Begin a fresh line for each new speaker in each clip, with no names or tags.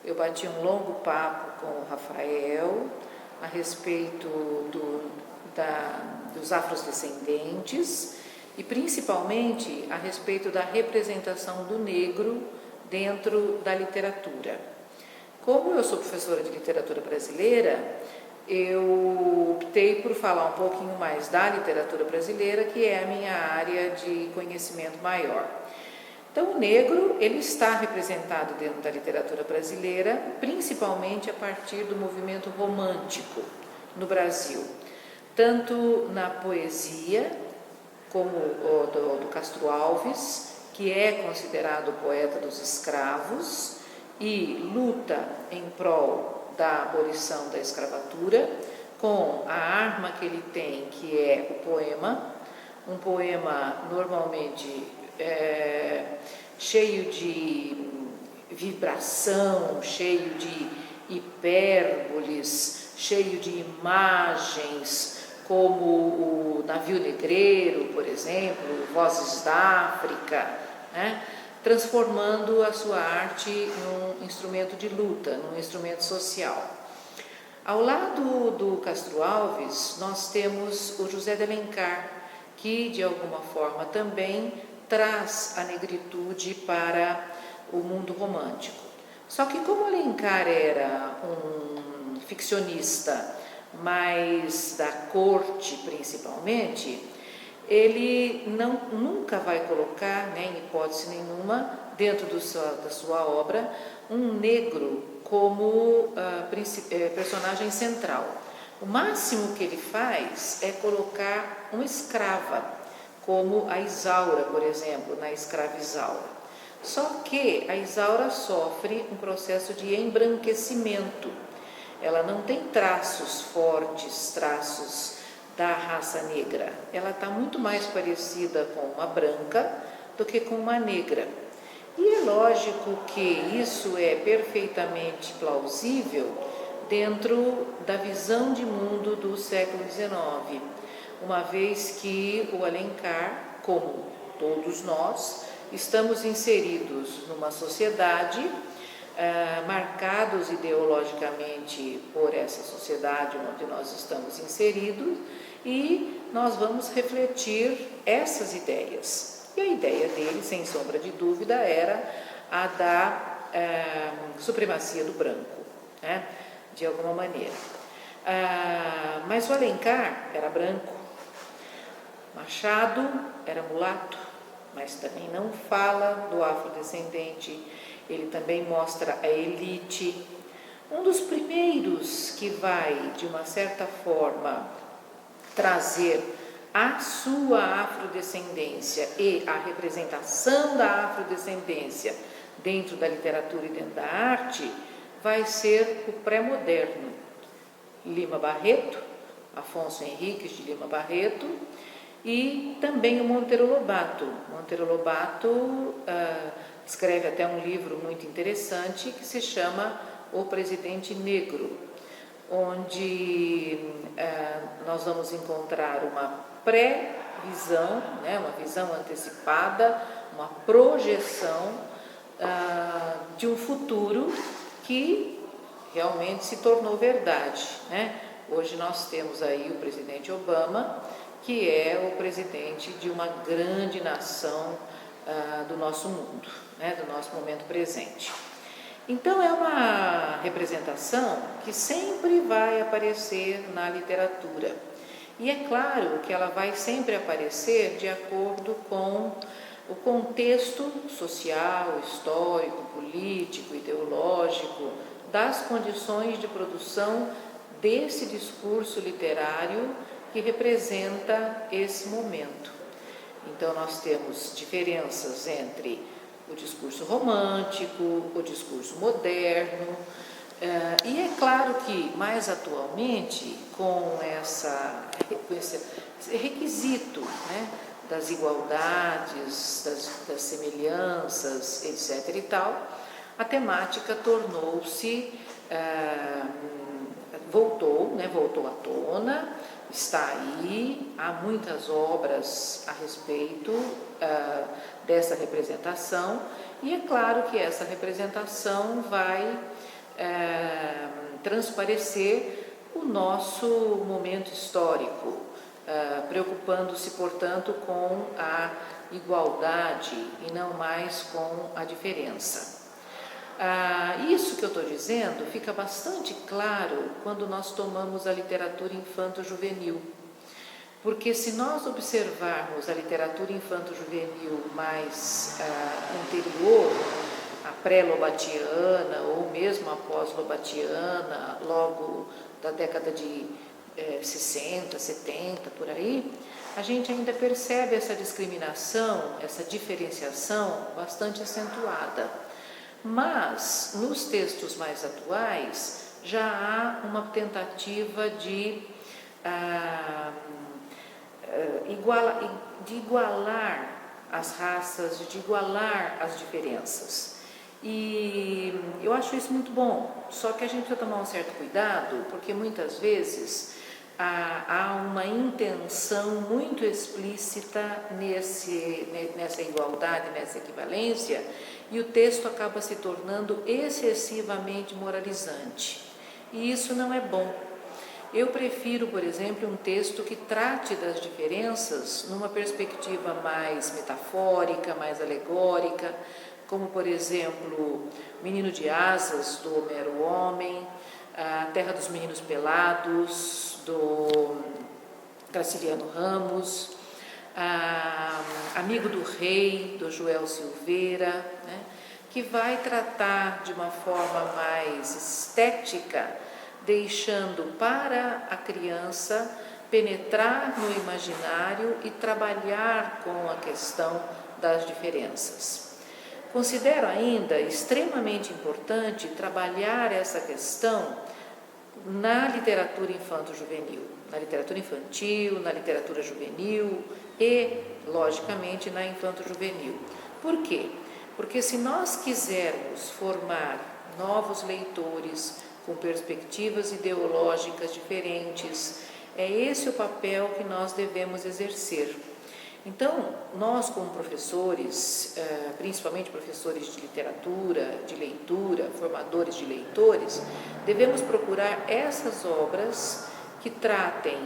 eu bati um longo papo com o Rafael a respeito dos afrodescendentes e principalmente a respeito da representação do negro dentro da literatura. Como eu sou professora de literatura brasileira, eu optei por falar um pouquinho mais da literatura brasileira, que é a minha área de conhecimento maior. Então, o negro, ele está representado dentro da literatura brasileira, principalmente a partir do movimento romântico no Brasil, tanto na poesia, como do Castro Alves, que é considerado o poeta dos escravos e luta em prol da abolição da escravatura, com a arma que ele tem, que é o poema, um poema normalmente cheio de vibração, cheio de hipérboles, cheio de imagens, como o Navio Negreiro, por exemplo, Vozes da África, né? Transformando a sua arte num instrumento de luta, num instrumento social. Ao lado do Castro Alves, nós temos o José de Alencar, que de alguma forma também traz a negritude para o mundo romântico. Só que como Alencar era um ficcionista, mas da corte principalmente, ele nunca vai colocar, em hipótese nenhuma, dentro da sua obra, um negro como personagem central. O máximo que ele faz é colocar uma escrava, como a Isaura, por exemplo, na Escrava Isaura. Só que a Isaura sofre um processo de embranquecimento. Ela não tem traços fortes, traços da raça negra. Ela está muito mais parecida com uma branca do que com uma negra. E é lógico que isso é perfeitamente plausível dentro da visão de mundo do século XIX, uma vez que o Alencar, como todos nós, estamos inseridos numa sociedade marcados ideologicamente por essa sociedade onde nós estamos inseridos, e nós vamos refletir essas ideias. E a ideia dele, sem sombra de dúvida, era a da supremacia do branco, né? De alguma maneira. Mas o Alencar era branco, Machado era mulato, mas também não fala do afrodescendente. Ele também mostra a elite. Um dos primeiros que vai, de uma certa forma, trazer a sua afrodescendência e a representação da afrodescendência dentro da literatura e dentro da arte, vai ser o pré-moderno. Lima Barreto, Afonso Henriques de Lima Barreto, e também o Monteiro Lobato. Monteiro Lobato escreve até um livro muito interessante que se chama O Presidente Negro, onde nós vamos encontrar uma pré-visão, uma visão antecipada, uma projeção de um futuro que realmente se tornou verdade, né? Hoje nós temos aí o presidente Obama, que é o presidente de uma grande nação do nosso mundo, né? Do nosso momento presente. Então, é uma representação que sempre vai aparecer na literatura. E é claro que ela vai sempre aparecer de acordo com o contexto social, histórico, político, ideológico, das condições de produção desse discurso literário que representa esse momento. Então, nós temos diferenças entre o discurso romântico, o discurso moderno, e é claro que, mais atualmente, com esse requisito, né, das igualdades, das semelhanças, etc. e tal, a temática tornou-se, voltou à tona, está aí, há muitas obras a respeito dessa representação, e é claro que essa representação vai transparecer o nosso momento histórico, preocupando-se, portanto, com a igualdade e não mais com a diferença. Isso que eu estou dizendo fica bastante claro quando nós tomamos a literatura infanto-juvenil, porque se nós observarmos a literatura infanto-juvenil mais anterior, a pré-lobatiana ou mesmo a pós-lobatiana, logo da década de 60, 70, por aí, a gente ainda percebe essa discriminação, essa diferenciação bastante acentuada. Mas, nos textos mais atuais, já há uma tentativa de igualar as raças, de igualar as diferenças. E eu acho isso muito bom, só que a gente precisa tomar um certo cuidado, porque muitas vezes há uma intenção muito explícita nessa igualdade, nessa equivalência, e o texto acaba se tornando excessivamente moralizante. E isso não é bom. Eu prefiro, por exemplo, um texto que trate das diferenças numa perspectiva mais metafórica, mais alegórica, como, por exemplo, Menino de Asas, do Homero Homem, A Terra dos Meninos Pelados, do Graciliano Ramos, Amigo do Rei, do Joel Silveira, né, que vai tratar de uma forma mais estética, deixando para a criança penetrar no imaginário e trabalhar com a questão das diferenças. Considero ainda extremamente importante trabalhar essa questão na literatura infanto-juvenil, na literatura infantil, na literatura juvenil e, logicamente, na infanto-juvenil. Por quê? Porque se nós quisermos formar novos leitores com perspectivas ideológicas diferentes, é esse o papel que nós devemos exercer. Então, nós como professores, principalmente professores de literatura, de leitura, formadores de leitores, devemos procurar essas obras que tratem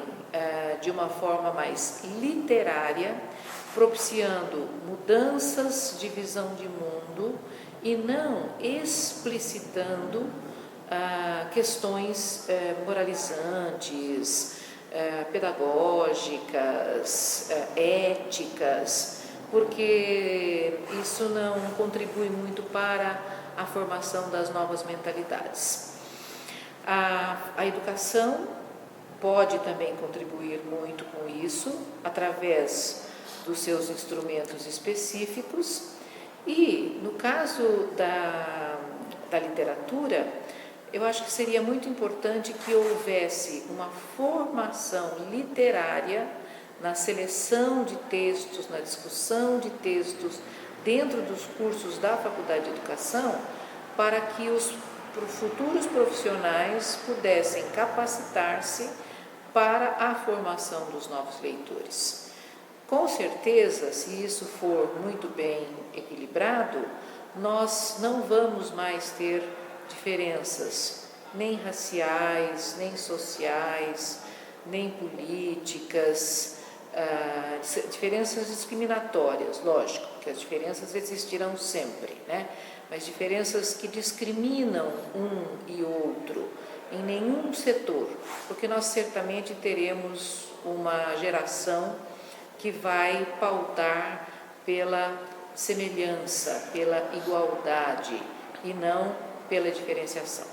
de uma forma mais literária, propiciando mudanças de visão de mundo e não explicitando questões moralizantes, pedagógicas, éticas, porque isso não contribui muito para a formação das novas mentalidades. A educação pode também contribuir muito com isso, através dos seus instrumentos específicos, e no caso da literatura, eu acho que seria muito importante que houvesse uma formação literária na seleção de textos, na discussão de textos dentro dos cursos da Faculdade de Educação, para que os futuros profissionais pudessem capacitar-se para a formação dos novos leitores. Com certeza, se isso for muito bem equilibrado, nós não vamos mais ter diferenças, nem raciais, nem sociais, nem políticas, diferenças discriminatórias, lógico, que as diferenças existirão sempre, né? Mas diferenças que discriminam um e outro em nenhum setor, porque nós certamente teremos uma geração que vai pautar pela semelhança, pela igualdade e não pela diferenciação.